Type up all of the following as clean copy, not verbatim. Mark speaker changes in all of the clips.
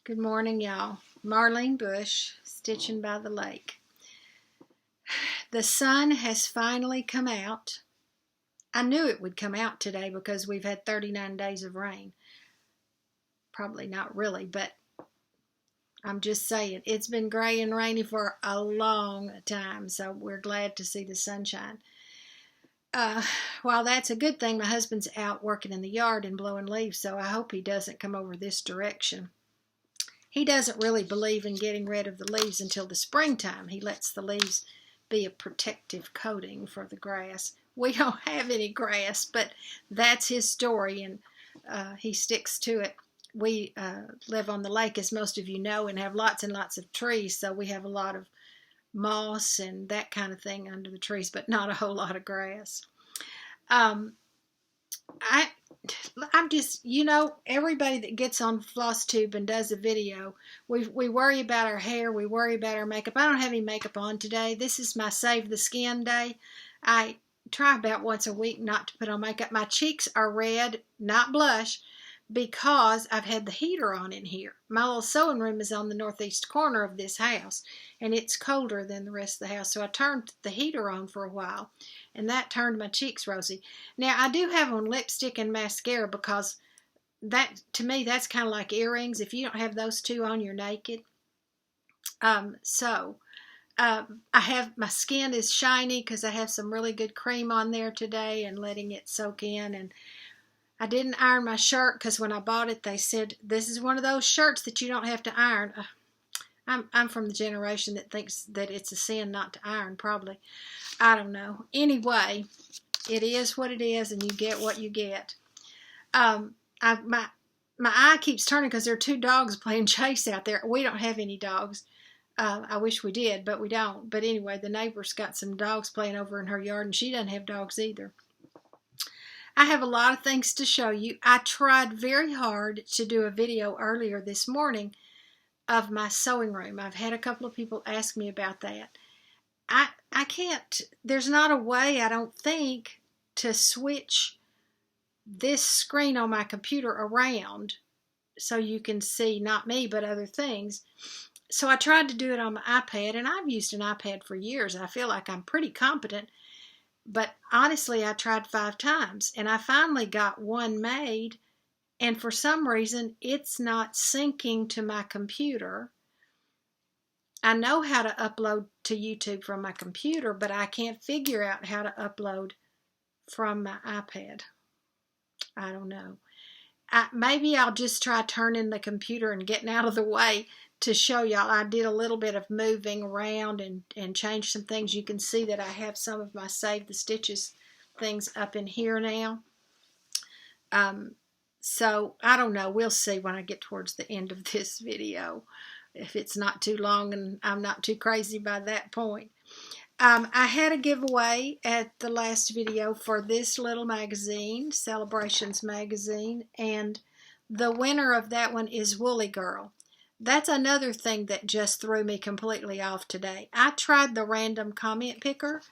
Speaker 1: Good morning, y'all. Marlene Bush, stitching by the lake. The sun has finally come out. I knew it would come out today because we've had 39 days of rain. Probably not really, but I'm just saying it's been gray and rainy for a long time, so we're glad to see the sunshine. While that's a good thing, my husband's out working in the yard and blowing leaves, so I hope he doesn't come over this direction. He doesn't really believe in getting rid of the leaves until the springtime. He lets the leaves be a protective coating for the grass. We don't have any grass, but that's his story, and he sticks to it. We live on the lake, as most of you know, and have lots and lots of trees, so we have a lot of moss and that kind of thing under the trees, but not a whole lot of grass. I'm just, everybody that gets on Flosstube and does a video, we worry about our hair, we worry about our makeup. I don't have any makeup on today. This is my Save the Skin day. I try about once a week not to put on makeup. My cheeks are red, not blush, because I've had the heater on in here. My little sewing room is on the northeast corner of this house, and it's colder than the rest of the house, so I turned the heater on for a while, and that turned my cheeks rosy. Now, I do have on lipstick and mascara because that, to me, that's kind of like earrings. If you don't have those two on, you're naked. I have, my skin is shiny because I have some really good cream on there today and letting it soak in. And I didn't iron my shirt because when I bought it, they said, this is one of those shirts that you don't have to iron. I'm from the generation that thinks that it's a sin not to iron, probably. I don't know. Anyway, it is what it is, and you get what you get. My eye keeps turning because there are two dogs playing chase out there. We don't have any dogs. I wish we did, but we don't. But anyway, the neighbor's got some dogs playing over in her yard, and she doesn't have dogs either. I have a lot of things to show you. I tried very hard to do a video earlier this morning of my sewing room. I've had a couple of people ask me about that. I can't, there's not a way, I don't think, to switch this screen on my computer around so you can see not me but other things. So I tried to do it on my iPad, and I've used an iPad for years. I feel like I'm pretty competent, but honestly I tried 5 times, and I finally got one made, and for some reason it's not syncing to my computer. I know how to upload to YouTube from my computer, but I can't figure out how to upload from my iPad. I don't know. Maybe I'll just try turning the computer and getting out of the way to show y'all. I did a little bit of moving around and changed some things. You can see that I have some of my Save the Stitches things up in here now. So I don't know. We'll see when I get towards the end of this video, if it's not too long and I'm not too crazy by that point. I had a giveaway at the last video for this little magazine, Celebrations magazine, and the winner of that one is Woolly Girl. That's another thing that just threw me completely off today. I tried the random comment picker,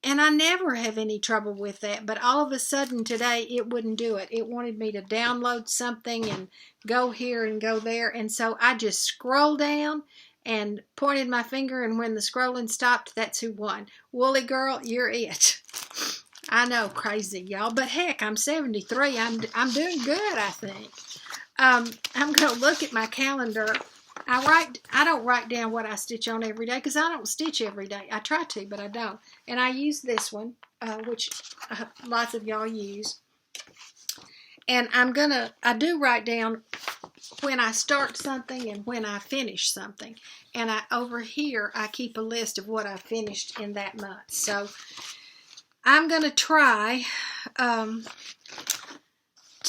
Speaker 1: and I never have any trouble with that, but all of a sudden today it wouldn't do it. It wanted me to download something and go here and go there, and so I just scrolled down and pointed my finger, and when the scrolling stopped, that's who won. Woolly Girl, you're it. I know, crazy, y'all, but heck, I'm 73. I'm doing good, I think. I'm going to look at my calendar. I don't write down what I stitch on every day because I don't stitch every day. I try to, but I don't. And I use this one, which lots of y'all use. And I do write down when I start something and when I finish something. And over here, I keep a list of what I finished in that month. So I'm going to try to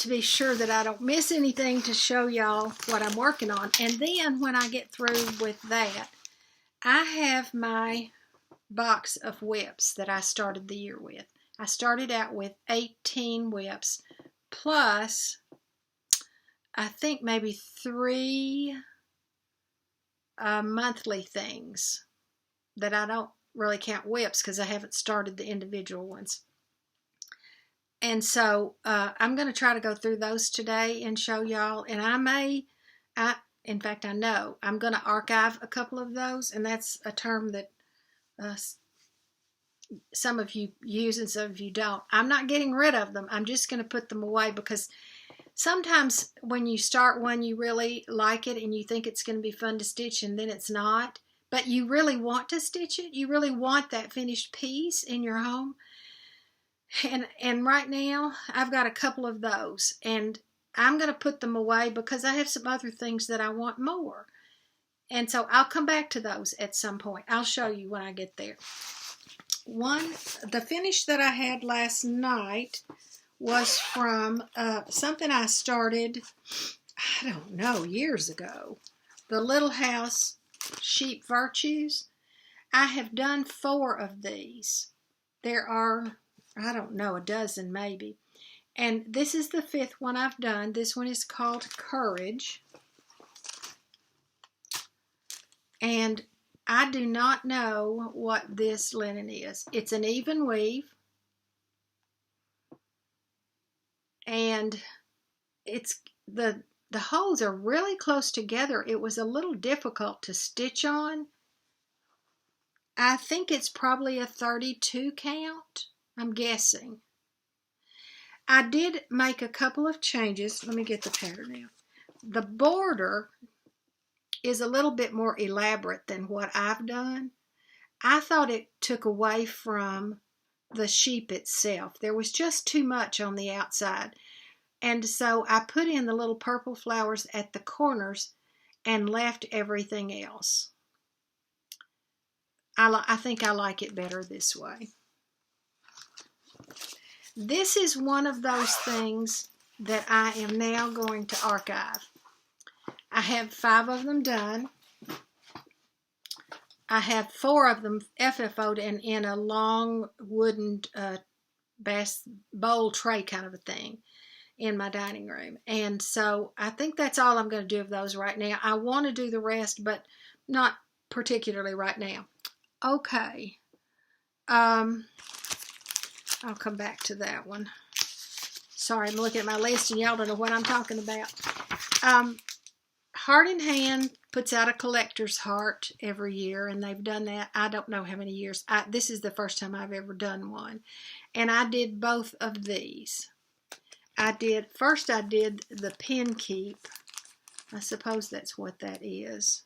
Speaker 1: be sure that I don't miss anything to show y'all what I'm working on. And then when I get through with that, I have my box of whips that I started the year with. I started out with 18 whips plus I think maybe 3 monthly things that I don't really count whips because I haven't started the individual ones. And so I'm going to try to go through those today and show y'all. And in fact, I know I'm going to archive a couple of those, and that's a term that some of you use and some of you don't. I'm not getting rid of them. I'm just going to put them away, because sometimes when you start one, you really like it and you think it's going to be fun to stitch, and then it's not. But you really want to stitch it. You really want that finished piece in your home. And right now, I've got a couple of those, and I'm going to put them away because I have some other things that I want more. And so I'll come back to those at some point. I'll show you when I get there. The finish that I had last night was from something I started, I don't know, years ago. The Little House Sheep Virtues. I have done 4 of these. There are, I don't know, a dozen maybe. And this is the 5th one I've done. This one is called Courage. And I do not know what this linen is. It's an even weave. And it's the holes are really close together. It was a little difficult to stitch on. I think it's probably a 32 count, I'm guessing. I did make a couple of changes. Let me get the pattern now. The border is a little bit more elaborate than what I've done. I thought it took away from the sheep itself. There was just too much on the outside. And so I put in the little purple flowers at the corners and left everything else. I think I like it better this way. This is one of those things that I am now going to archive. I have 5 of them done. I have 4 of them FFO'd and in a long wooden bowl tray kind of a thing in my dining room. And so I think that's all I'm going to do of those right now. I want to do the rest, but not particularly right now. Okay. I'll come back to that one. Sorry, I'm looking at my list and y'all don't know what I'm talking about. Heart in Hand puts out a collector's heart every year, and they've done that. I don't know how many years. This is the first time I've ever done one. And I did both of these. First I did the pin keep. I suppose that's what that is.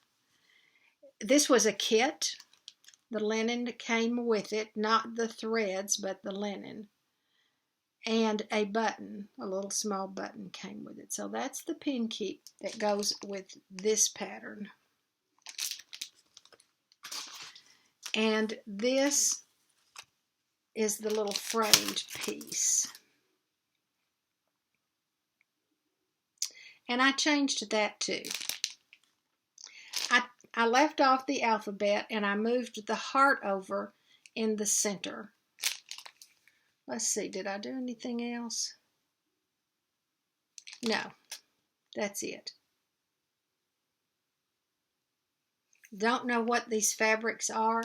Speaker 1: This was a kit. The linen came with it, not the threads, but the linen. And a button, a little small button came with it. So that's the pin keep that goes with this pattern. And this is the little framed piece. And I changed that too. I left off the alphabet and I moved the heart over in the center. Let's see, did I do anything else? No, that's it. Don't know what these fabrics are.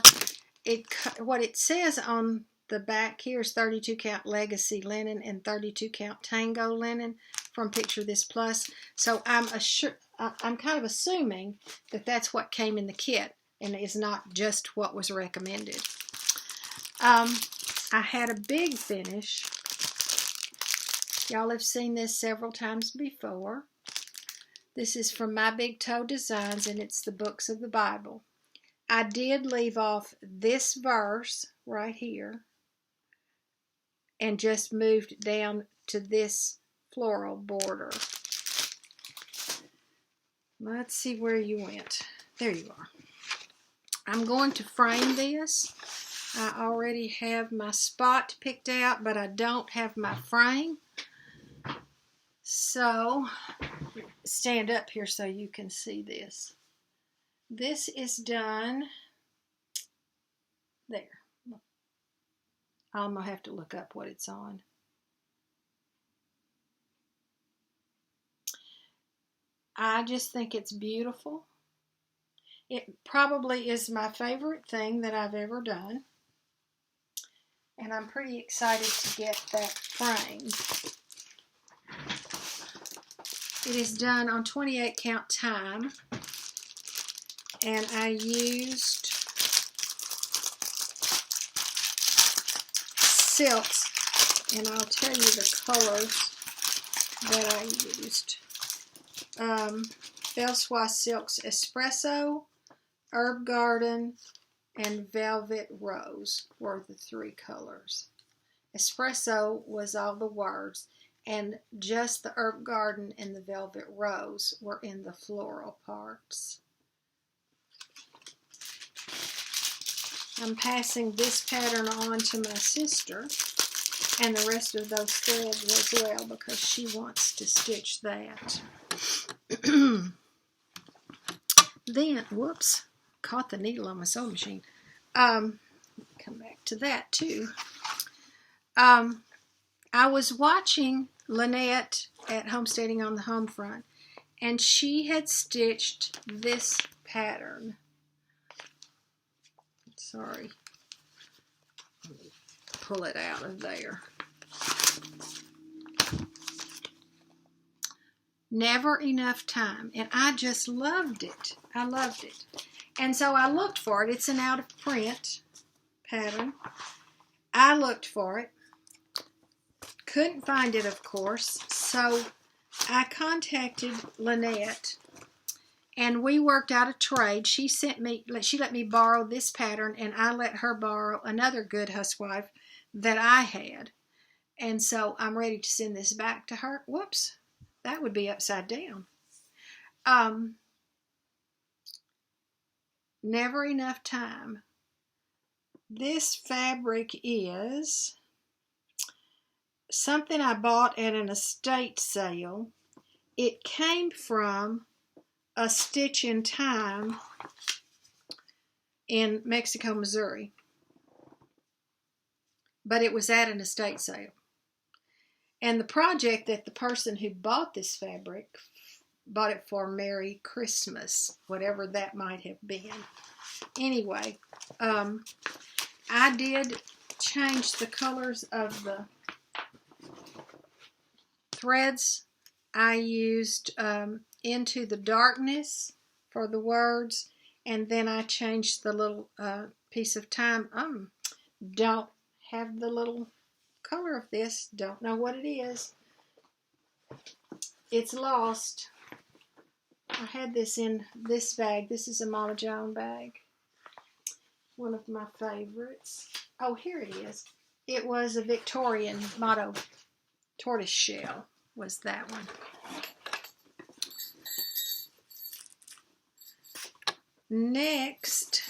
Speaker 1: What it says on the back here is 32 count Legacy linen and 32 count Tango linen from Picture This Plus. So I'm kind of assuming that that's what came in the kit and is not just what was recommended. I had a big finish. Y'all have seen this several times before. This is from My Big Toe Designs, and it's the books of the Bible. I did leave off this verse right here and just moved down to this floral border. Let's see where you went. There you are. I'm going to frame this. I already have my spot picked out, but I don't have my frame. So, stand up here so you can see this. This is done there. I'm going to have to look up what it's on. I just think it's beautiful. It probably is my favorite thing that I've ever done. And I'm pretty excited to get that framed. It is done on 28 count time, and I used silks, and I'll tell you the colors that I used. Belle Silks Espresso, Herb Garden, and Velvet Rose were the 3 colors. Espresso was all the words, and just the Herb Garden and the Velvet Rose were in the floral parts. I'm passing this pattern on to my sister and the rest of those threads as well because she wants to stitch that. Then, whoops, caught the needle on my sewing machine. Come back to that too. I was watching Lynette at Homesteading on the Home Front, and she had stitched this pattern. Sorry, pull it out of there. Never Enough Time, and I just loved it. I loved it. And so I looked for it. It's an out of print pattern. I looked for it. Couldn't find it, of course. So I contacted Lynette, and we worked out a trade. She let me borrow this pattern, and I let her borrow another Good Housewife that I had. And so I'm ready to send this back to her. Whoops, that would be upside down. Never Enough Time. This fabric is something I bought at an estate sale. It came from a Stitch in Time in Mexico, Missouri. But it was at an estate sale. And the project that the person who bought this fabric bought it for Merry Christmas, whatever that might have been. Anyway, I did change the colors of the threads. I used Into the Darkness for the words, and then I changed the little piece of time. Don't have the little color of this. Don't know what it is. It's lost. I had this in this bag. This is a Mama Joan bag. One of my favorites. Oh, here it is. It was a Victorian motto. Tortoise shell was that one. Next,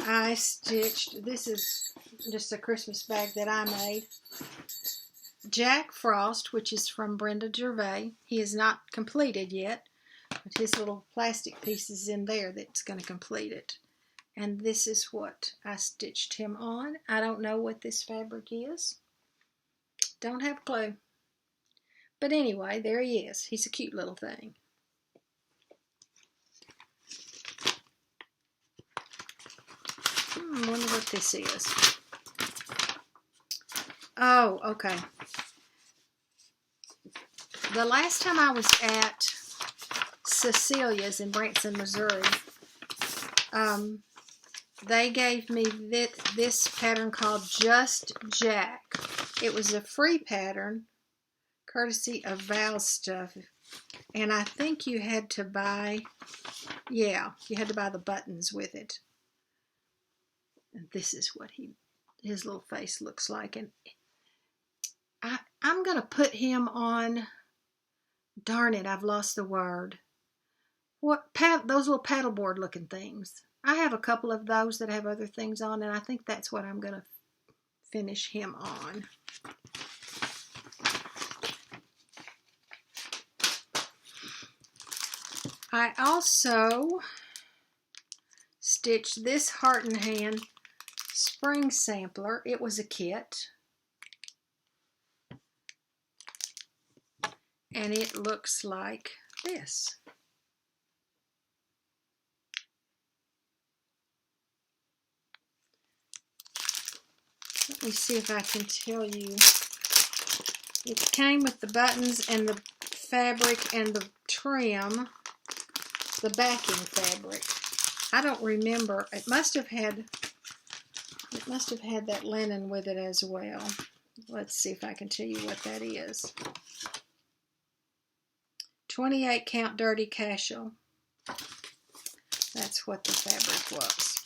Speaker 1: I stitched, this is just a Christmas bag that I made. Jack Frost, which is from Brenda Gervais. He is not completed yet, but his little plastic piece is in there that's going to complete it. And this is what I stitched him on. I don't know what this fabric is. Don't have a clue. But anyway, there he is. He's a cute little thing. I wonder what this is. Oh, okay. The last time I was at Cecilia's in Branson, Missouri, they gave me this pattern called Just Jack. It was a free pattern, courtesy of Val's Stuff. And I think you had to buy, you had to buy the buttons with it. And this is what his little face looks like. And I'm going to put him on, darn it, I've lost the word. Those little paddleboard looking things. I have a couple of those that have other things on, and I think that's what I'm going to finish him on. I also stitched this Heart and Hand spring sampler. It was a kit. And it looks like this. Let me see if I can tell you. It came with the buttons and the fabric and the trim, the backing fabric. I don't remember. It must have had that linen with it as well. Let's see if I can tell you what that is. 28 count dirty casual. That's what the fabric was.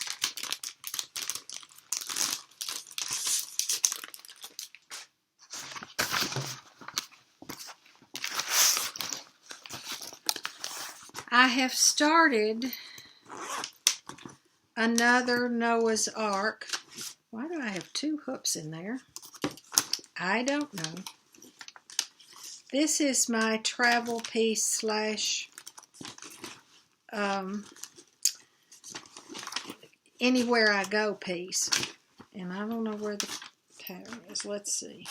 Speaker 1: I have started another Noah's Ark. Why do I have two hooks in there? I don't know. This is my travel piece slash anywhere I go piece. And I don't know where the pattern is. Let's see.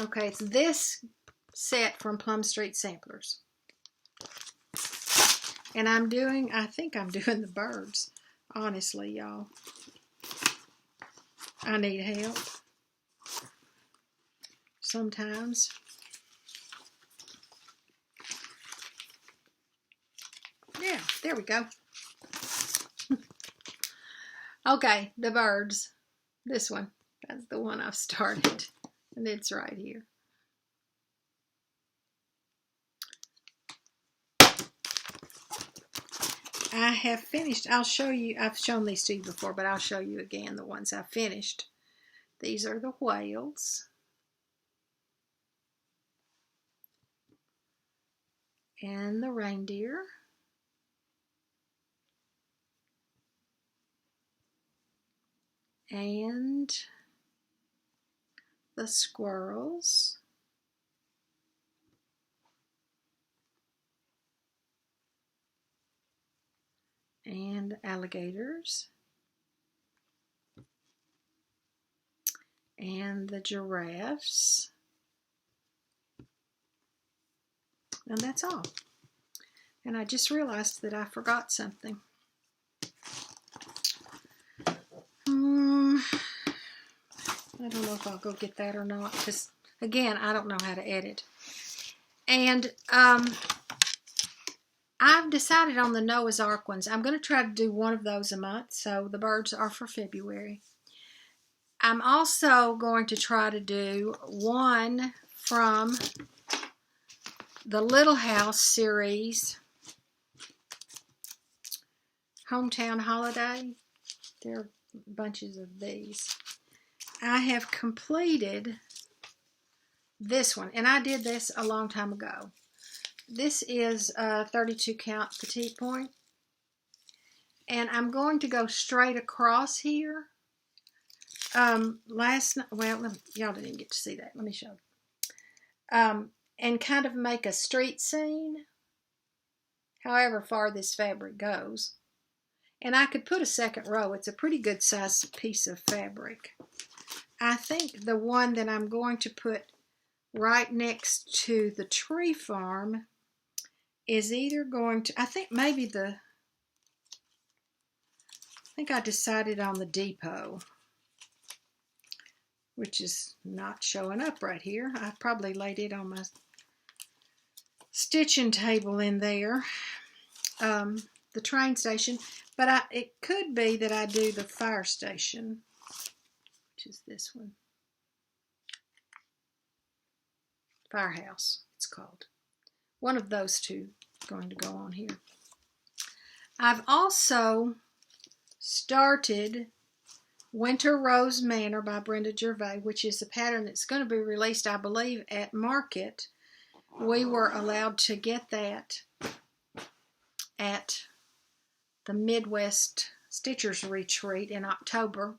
Speaker 1: Okay, it's this set from Plum Street Samplers. And I think I'm doing the birds. Honestly, y'all. I need help. Sometimes. Yeah, there we go. Okay, the birds. This one. That's the one I've started. And it's right here. I have finished. I'll show you. I've shown these to you before, but I'll show you again the ones I finished. These are the whales. And the reindeer. And the squirrels. And alligators. And the giraffes. And that's all. And I just realized that I forgot something. I don't know if I'll go get that or not, because again, I don't know how to edit. And I've decided on the Noah's Ark ones. I'm going to try to do one of those a month, so the birds are for February. I'm also going to try to do one from the Little House series, Hometown Holiday. There are bunches of these. I have completed this one, and I did this a long time ago. This is a 32 count petite point, and I'm going to go straight across here. Last night, well, y'all didn't get to see that. Let me show you. And kind of make a street scene, however far this fabric goes. And I could put a second row. It's a pretty good sized piece of fabric. I think the one that I'm going to put right next to the tree farm is either going to, I think I decided on the depot, which is not showing up right here. I probably laid it on my stitching table in there, the train station, but it could be that I do the fire station, which is this one. Firehouse, it's called. One of those two is going to go on here. I've also started Winter Rose Manor by Brenda Gervais, which is a pattern that's going to be released, I believe, at Market. We were allowed to get that at the Midwest Stitchers Retreat in October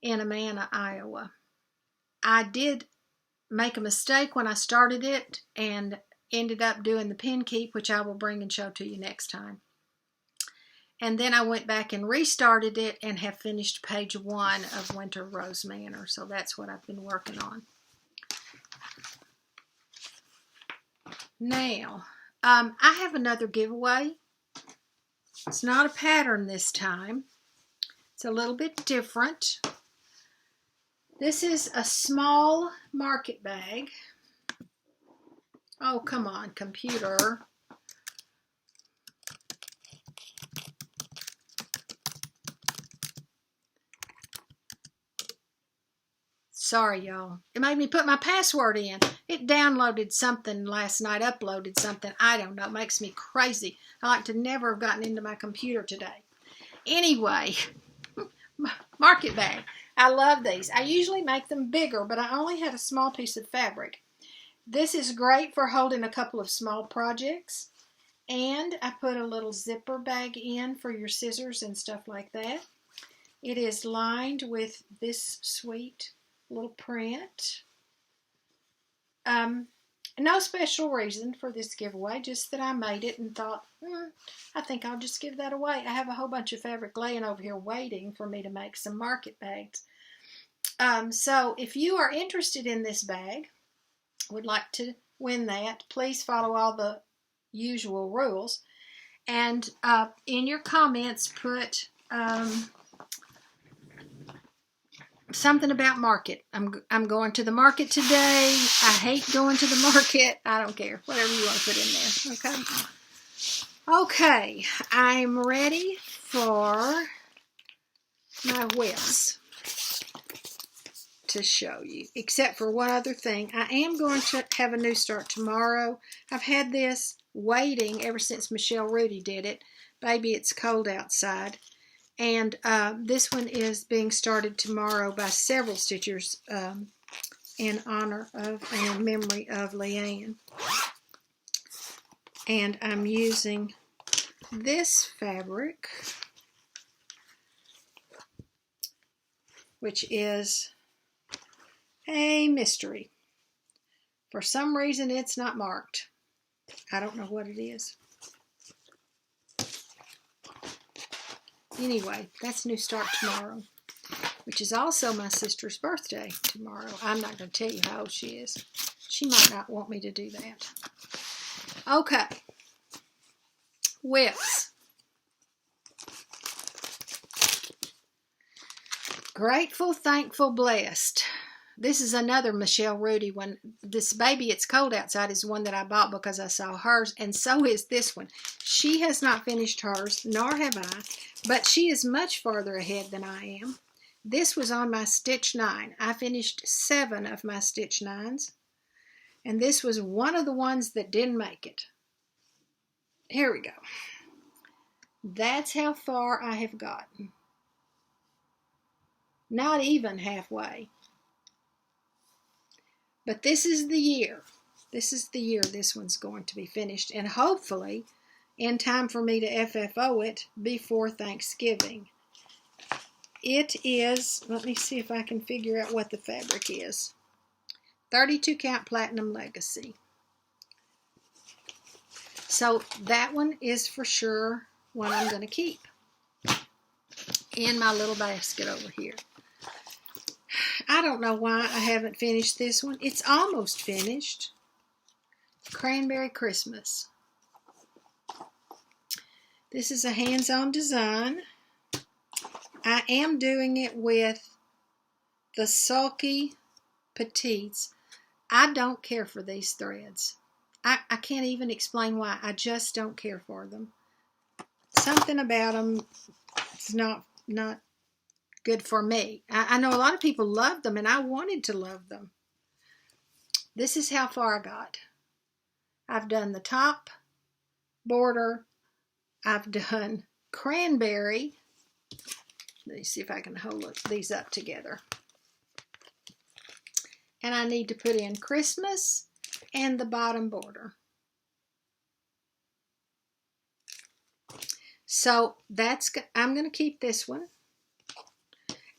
Speaker 1: in Amana, Iowa. I did make a mistake when I started it and ended up doing the pin keep, which I will bring and show to you next time. And then I went back and restarted it and have finished page 1 of Winter Rose Manor. So that's what I've been working on. Now, I have another giveaway. It's not a pattern this time. It's a little bit different. This is a small market bag. Oh, come on, computer. Sorry, y'all. It made me put my password in. It downloaded something last night, uploaded something. I don't know. It makes me crazy. I like to never have gotten into my computer today. Anyway, market bag. I love these. I usually make them bigger, but I only had a small piece of fabric. This is great for holding a couple of small projects. And I put a little zipper bag in for your scissors and stuff like that. It is lined with this sweet little print. No special reason for this giveaway, just that I made it and thought, I think I'll just give that away. I have a whole bunch of fabric laying over here waiting for me to make some market bags. So if you are interested in this bag, would like to win that, please follow all the usual rules. And in your comments, put something about market. I'm going to the market today. I hate going to the market. I don't care. Whatever you want to put in there. Okay. Okay. I'm ready for my whips to show you. Except for one other thing. I am going to have a new start tomorrow. I've had this waiting ever since Michelle Rudy did it. Baby, it's cold outside. And this one is being started tomorrow by several stitchers in honor of and in memory of Leanne. And I'm using this fabric, which is a mystery. For some reason, it's not marked. I don't know what it is. Anyway, that's New Start tomorrow, which is also my sister's birthday tomorrow. I'm not going to tell you how old she is. She might not want me to do that. Okay. Whips. Grateful, thankful, blessed. This is another Michelle Rudy one. This Baby, It's Cold Outside is one that I bought because I saw hers, and so is this one. She has not finished hers, nor have I, but she is much farther ahead than I am. This was on my Stitch 9. I finished 7 of my Stitch 9s, and this was one of the ones that didn't make it. Here we go. That's how far I have gotten. Not even halfway. But this is the year. This is the year this one's going to be finished. And hopefully in time for me to FFO it before Thanksgiving. It is, let me see if I can figure out what the fabric is. 32 count Platinum Legacy. So that one is for sure one I'm going to keep in my little basket over here. I don't know why I haven't finished this one. It's almost finished. Cranberry Christmas. This is a hands-on design. I am doing it with the Sulky Petites. I don't care for these threads. I can't even explain why. I just don't care for them. Something about them is not good for me. I know a lot of people love them, and I wanted to love them. This is how far I got. I've done the top border. I've done cranberry. Let me see if I can hold these up together. And I need to put in Christmas and the bottom border. So I'm going to keep this one.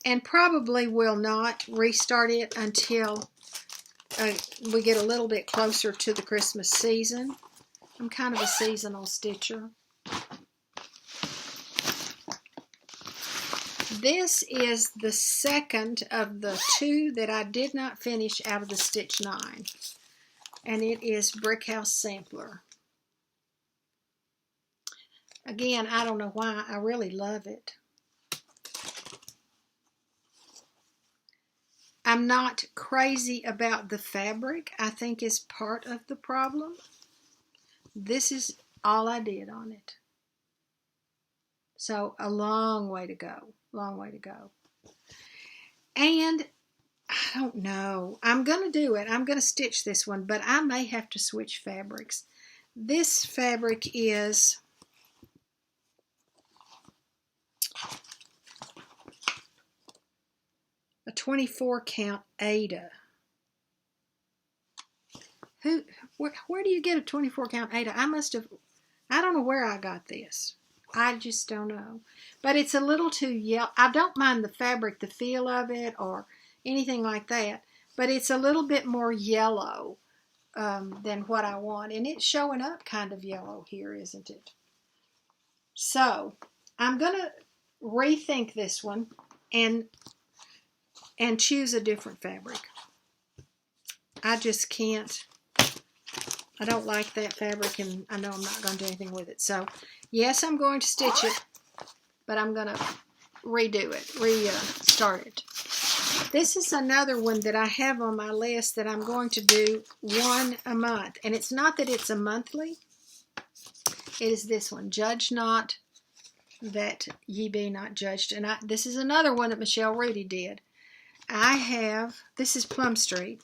Speaker 1: And probably will not restart it until we get a little bit closer to the Christmas season. I'm kind of a seasonal stitcher. This is the second of the 2 that I did not finish out of the Stitch 9. And it is Brick House Sampler. Again, I don't know why. I really love it. I'm not crazy about the fabric, I think is part of the problem. This is all I did on it. So a long way to go, long way to go. And I don't know, I'm going to do it. I'm going to stitch this one, but I may have to switch fabrics. This fabric is a 24 count Aida. Where do you get a 24 count Aida? I don't know where I got this. I just don't know. But it's a little too yellow. I don't mind the fabric, the feel of it, or anything like that. But it's a little bit more yellow than what I want. And it's showing up kind of yellow here, isn't it? So I'm going to rethink this one and choose a different fabric. I just can't. I don't like that fabric, and I know I'm not going to do anything with it. So, yes, I'm going to stitch it, but I'm going to redo it, restart it. This is another one that I have on my list that I'm going to do one a month. And it's not that it's a monthly. It is this one, Judge Not That Ye Be Not Judged. And this is another one that Michelle Rudy did. This is Plum Street,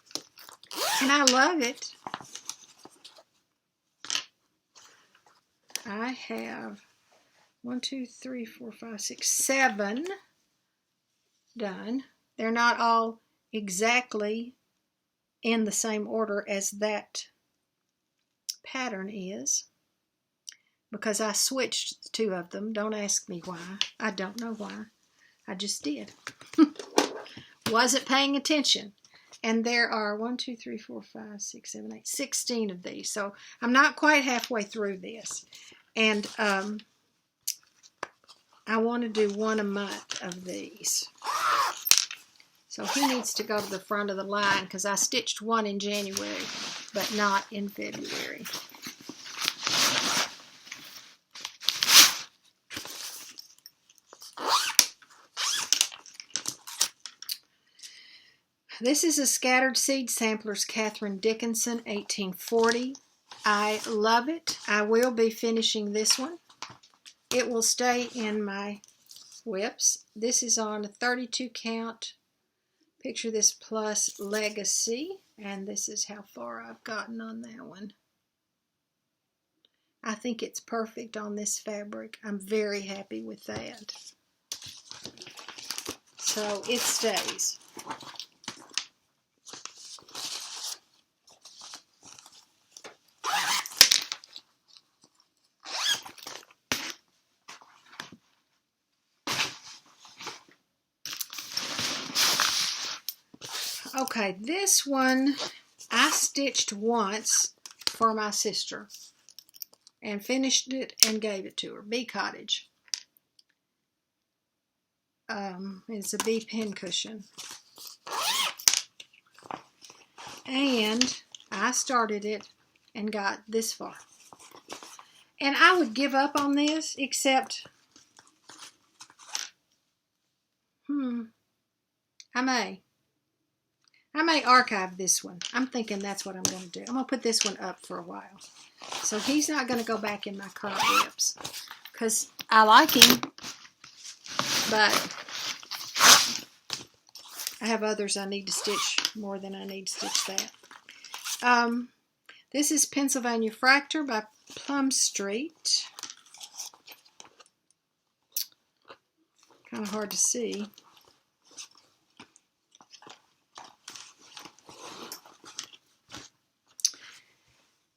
Speaker 1: and I love it. I have 1, 2, 3, 4, 5, 6, 7 done. They're not all exactly in the same order as that pattern is, because I switched 2 of them. Don't ask me why. I don't know why. I just did. Wasn't paying attention. And there are 1, 2, 3, 4, 5, 6, 7, 8, 16 of these. So I'm not quite halfway through this. And I want to do one a month of these. So he needs to go to the front of the line because I stitched one in January, but not in February. This is a Scattered Seed Samplers, Catherine Dickinson, 1840. I love it. I will be finishing this one. It will stay in my whips. This is on a 32 count. Picture This Plus Legacy. And this is how far I've gotten on that one. I think it's perfect on this fabric. I'm very happy with that. So it stays. Okay, this one I stitched once for my sister and finished it and gave it to her. Bee Cottage. It's a bee pincushion. And I started it and got this far. And I would give up on this, except I may archive this one. I'm thinking that's what I'm going to do. I'm going to put this one up for a while. So he's not going to go back in my cobwebs because I like him, but I have others I need to stitch more than I need to stitch that. This is Pennsylvania Fractor by Plum Street. Kind of hard to see.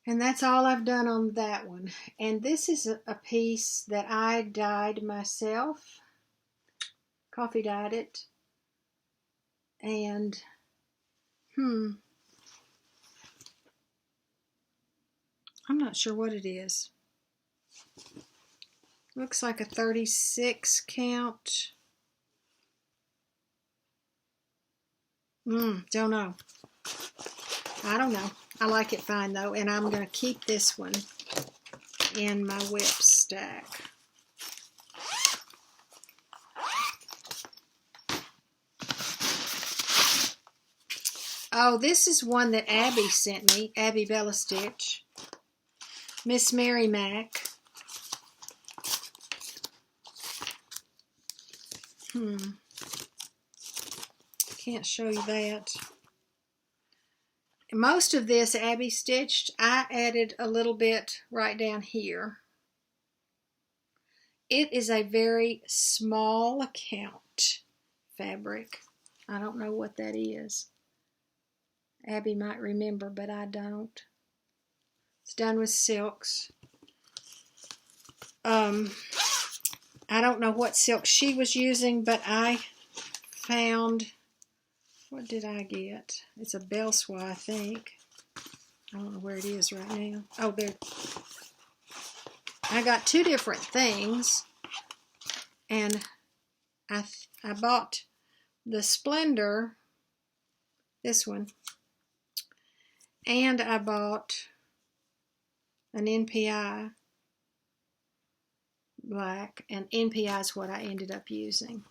Speaker 1: And that's all I've done on that one. And this is a piece that I dyed myself. Coffee dyed it. And, I'm not sure what it is. Looks like a 36 count. Don't know. I don't know. I like it fine though, and I'm going to keep this one in my whip stack. Oh, this is one that Abby sent me. Abby Bella Stitch. Miss Mary Mac. Can't show you that. Most of this Abby stitched. I added a little bit right down here. It is a very small count fabric. I don't know what that is. Abby might remember, but I don't. It's done with silks. I don't know what silk she was using, but I found, what did I get? It's a Belsois, I think. I don't know where it is right now. Oh, there. I got two different things, and I bought the Splendor, this one, and I bought an NPI black, and NPI is what I ended up using.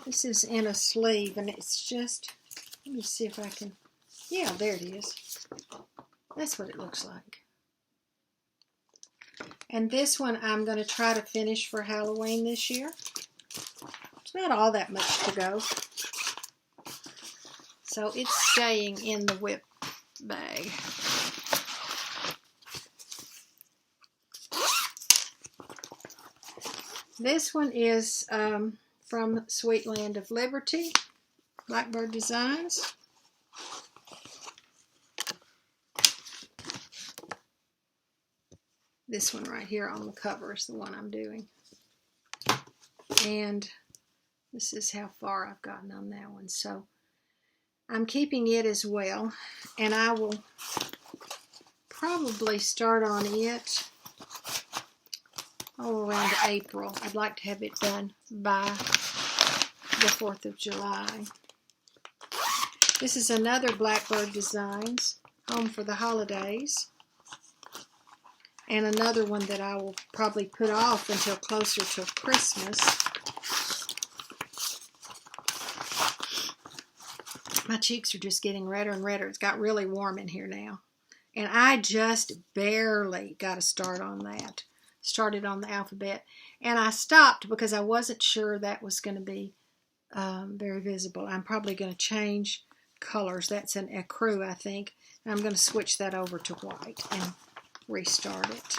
Speaker 1: This is in a sleeve, and it's just, let me see if I can, yeah, there it is. That's what it looks like. And this one I'm going to try to finish for Halloween this year. It's not all that much to go. So it's staying in the whip bag. This one is from Sweet Land of Liberty, Blackbird Designs. This one right here on the cover is the one I'm doing. And this is how far I've gotten on that one. So I'm keeping it as well. And I will probably start on it around April. I'd like to have it done by the 4th of July. This is another Blackbird Designs, Home for the Holidays. And another one that I will probably put off until closer to Christmas. My cheeks are just getting redder and redder. It's got really warm in here now. And I just barely got a start on that. Started on the alphabet. And I stopped because I wasn't sure that was going to be very visible. I'm probably going to change colors. That's an ecru, I think. And I'm going to switch that over to white and restart it.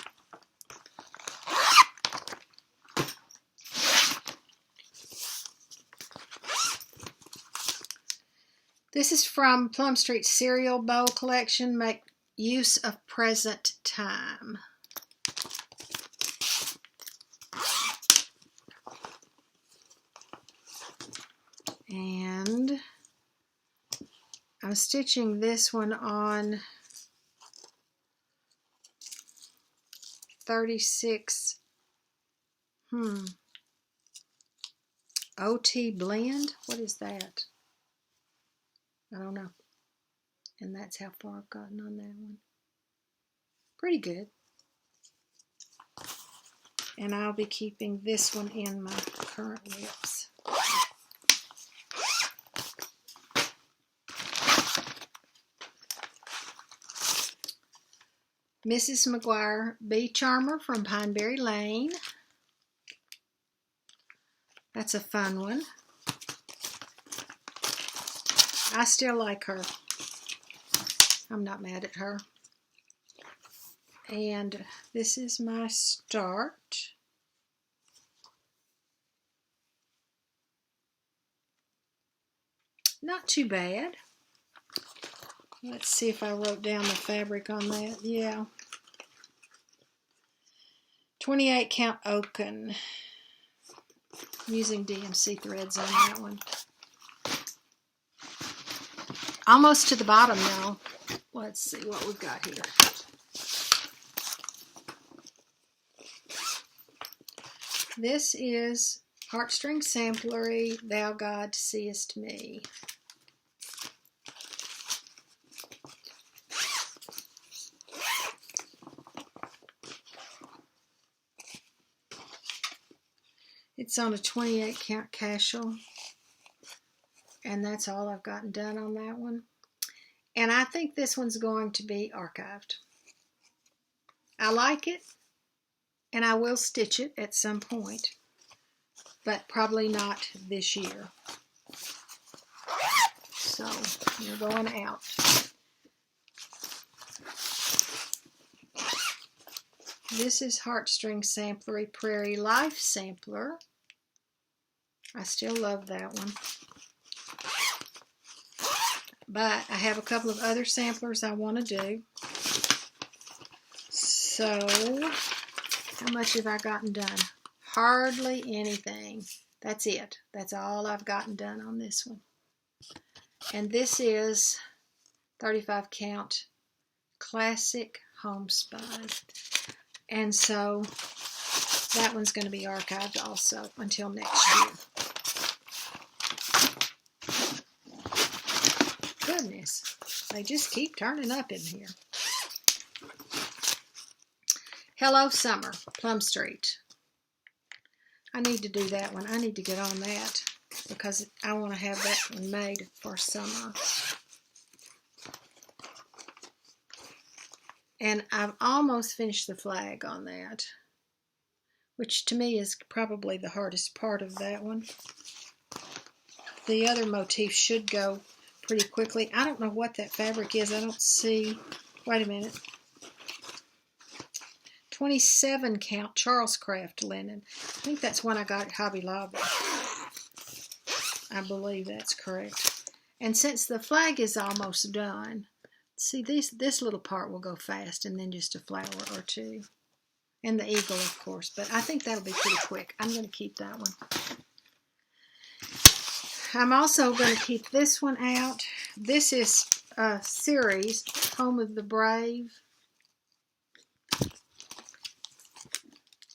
Speaker 1: This is from Plum Street Cereal Bowl Collection. Make use of present time. And I'm stitching this one on 36 OT blend. What is that? I don't know. And that's how far I've gotten on that one. Pretty good. And I'll be keeping this one in my current whips. Mrs. McGuire Bee Charmer from Pineberry Lane. That's a fun one. I still like her. I'm not mad at her. And this is my start. Not too bad. Let's see if I wrote down the fabric on that. Yeah. 28 count oaken. I'm using DMC threads on that one. Almost to the bottom now. Let's see what we've got here. This is Heartstring Samplery, Thou God Seest Me. It's on a 28 count casual, and that's all I've gotten done on that one. And I think this one's going to be archived. I like it, and I will stitch it at some point, but probably not this year. So you're going out. This is Heartstring Samplery Prairie Life Sampler. I still love that one. But I have a couple of other samplers I want to do. So, how much have I gotten done? Hardly anything. That's it. That's all I've gotten done on this one. And this is 35 count Classic Homespun. And so that one's going to be archived also until next year. Goodness, they just keep turning up in here. Hello Summer, Plum Street. I need to do that one. I need to get on that because I want to have that one made for summer. And I've almost finished the flag on that, which to me is probably the hardest part of that one. The other motifs should go pretty quickly. I don't know what that fabric is. I don't see. Wait a minute. 27 count Charles Craft linen. I think that's one I got at Hobby Lobby. I believe that's correct. And since the flag is almost done, see this little part will go fast, and then just a flower or two. And the eagle, of course. But I think that'll be pretty quick. I'm going to keep that one. I'm also going to keep this one out. This is a series, Home of the Brave.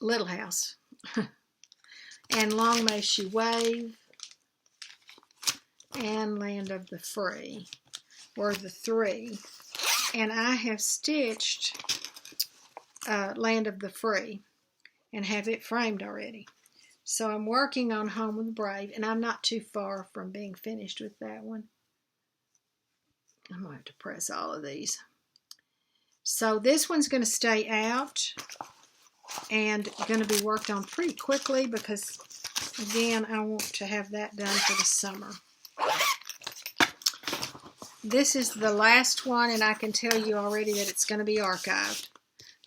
Speaker 1: Little House. And Long May She Wave. And Land of the Free were the three. And I have stitched Land of the Free and have it framed already. So I'm working on Home of the Brave, and I'm not too far from being finished with that one. I'm going to have to press all of these. So this one's going to stay out and going to be worked on pretty quickly because, again, I want to have that done for the summer. This is the last one, and I can tell you already that it's going to be archived.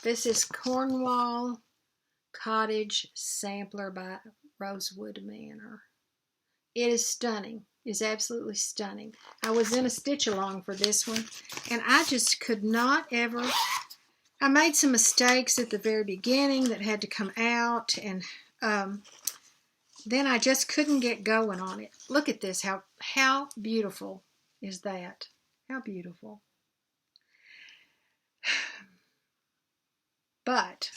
Speaker 1: This is Cornwall Cottage Sampler by Rosewood Manor. It is stunning. It is absolutely stunning. I was in a stitch along for this one, and I just could not ever... I made some mistakes at the very beginning that had to come out, and then I just couldn't get going on it. Look at this. How beautiful is that? How beautiful. But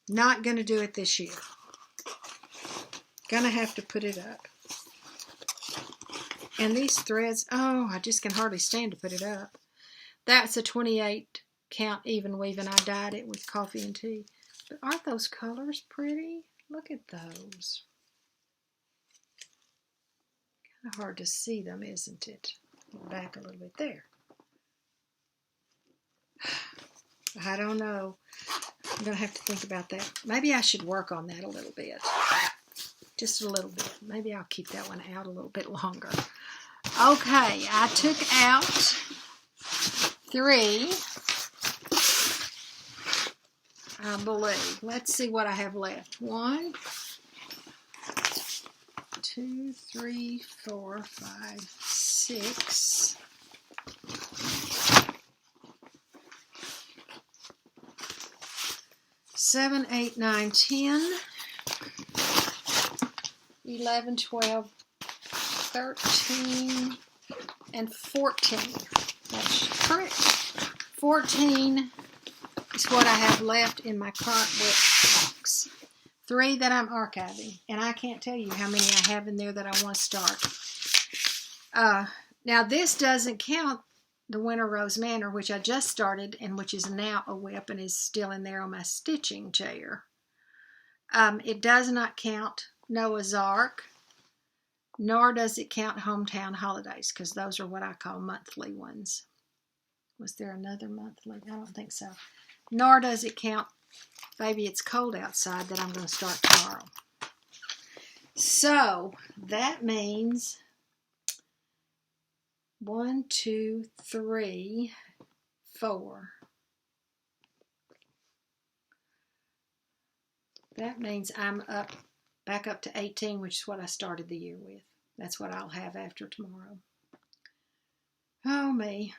Speaker 1: not going to do it this year. Gonna have to put it up. And these threads, oh, I just can hardly stand to put it up. That's a 28 count even weave, and I dyed it with coffee and tea. But aren't those colors pretty? Look at those. Kind of hard to see them, isn't it? Back a little bit there. I don't know. I'm going to have to think about that. Maybe I should work on that a little bit. Just a little bit. Maybe I'll keep that one out a little bit longer. Okay, I took out 3. I believe. Let's see what I have left. 1, 2, 3, 4, 5, 6. 7, 8, 9, 10, 11, 12, 13, and 14. That's correct. 14 is what I have left in my cartwheel box. 3 that I'm archiving, and I can't tell you how many I have in there that I want to start. Now this doesn't count the Winter Rose Manor, which I just started and which is now a weapon, is still in there on my stitching chair. It does not count Noah's Ark, nor does it count hometown holidays, because those are what I call monthly ones. Was there another monthly? I don't think so. Nor does it count Baby It's Cold Outside that I'm going to start tomorrow. So that means 1, 2, 3, 4. That means I'm back up to 18, which is what I started the year with. That's what I'll have after tomorrow. Oh, me.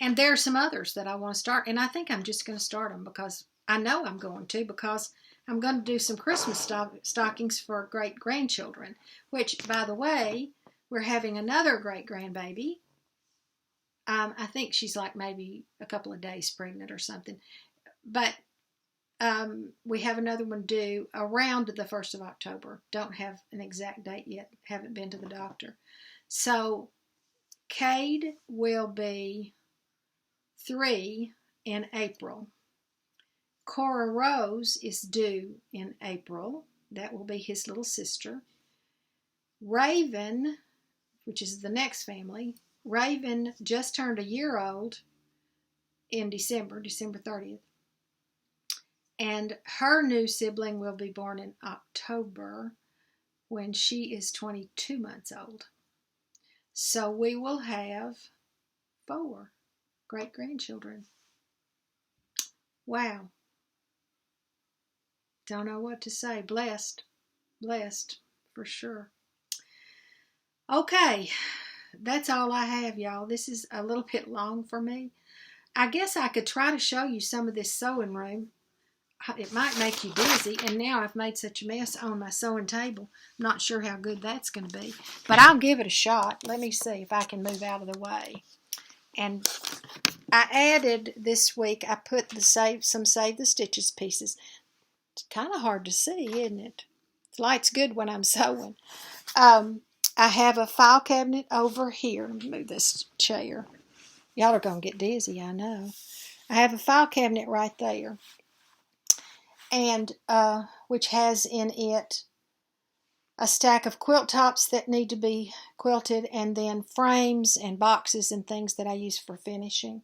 Speaker 1: And there are some others that I want to start, and I think I'm just going to start them because I know I'm going to, because I'm going to do some Christmas stockings for great-grandchildren, which, by the way, we're having another great-grandbaby. I think she's like maybe a couple of days pregnant or something. But we have another one due around the 1st of October. Don't have an exact date yet. Haven't been to the doctor. So Cade will be 3 in April. Cora Rose is due in April. That will be his little sister. Raven, which is the next family, Raven just turned a year old in December 30th. And her new sibling will be born in October when she is 22 months old. So we will have 4 great-grandchildren. Wow. Don't know what to say. Blessed. Blessed, for sure. Okay, that's all I have, y'all. This is a little bit long for me. I guess I could try to show you some of this sewing room. It might make you dizzy, and now I've made such a mess on my sewing table. I'm not sure how good that's going to be, but I'll give it a shot. Let me see if I can move out of the way. And I added this week, I put some Save the Stitches pieces. It's kind of hard to see, isn't it? The light's good when I'm sewing. I have a file cabinet over here. Let me move this chair. Y'all are going to get dizzy, I know. I have a file cabinet right there, and which has in it a stack of quilt tops that need to be quilted, and then frames and boxes and things that I use for finishing.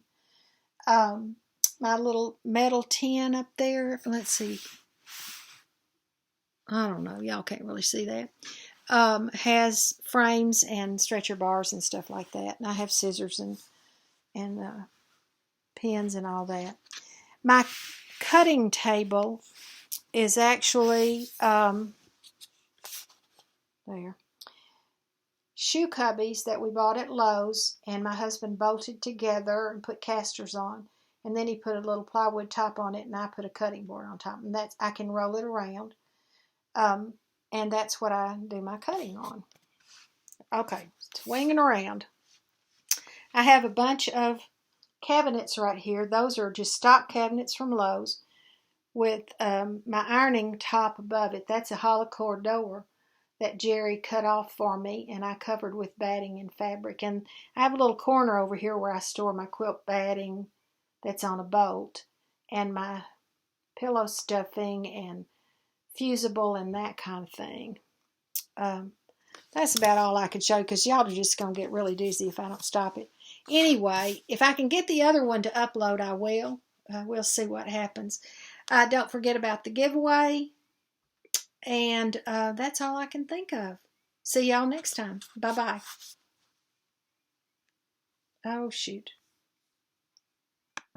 Speaker 1: My little metal tin up there, let's see. I don't know, y'all can't really see that. Has frames and stretcher bars and stuff like that. And I have scissors and pins and all that. My cutting table is actually there. Shoe cubbies that we bought at Lowe's, and my husband bolted together and put casters on. And then he put a little plywood top on it, and I put a cutting board on top. And I can roll it around. And that's what I do my cutting on. Okay, swinging around. I have a bunch of cabinets right here. Those are just stock cabinets from Lowe's with my ironing top above it. That's a hollow core door that Jerry cut off for me, and I covered with batting and fabric. And I have a little corner over here where I store my quilt batting that's on a bolt, and my pillow stuffing and fusible and that kind of thing. That's about all I can show you, because y'all are just going to get really dizzy if I don't stop it. Anyway, if I can get the other one to upload, I will. We'll see what happens. Don't forget about the giveaway. And that's all I can think of. See y'all next time. Bye-bye. Oh, shoot.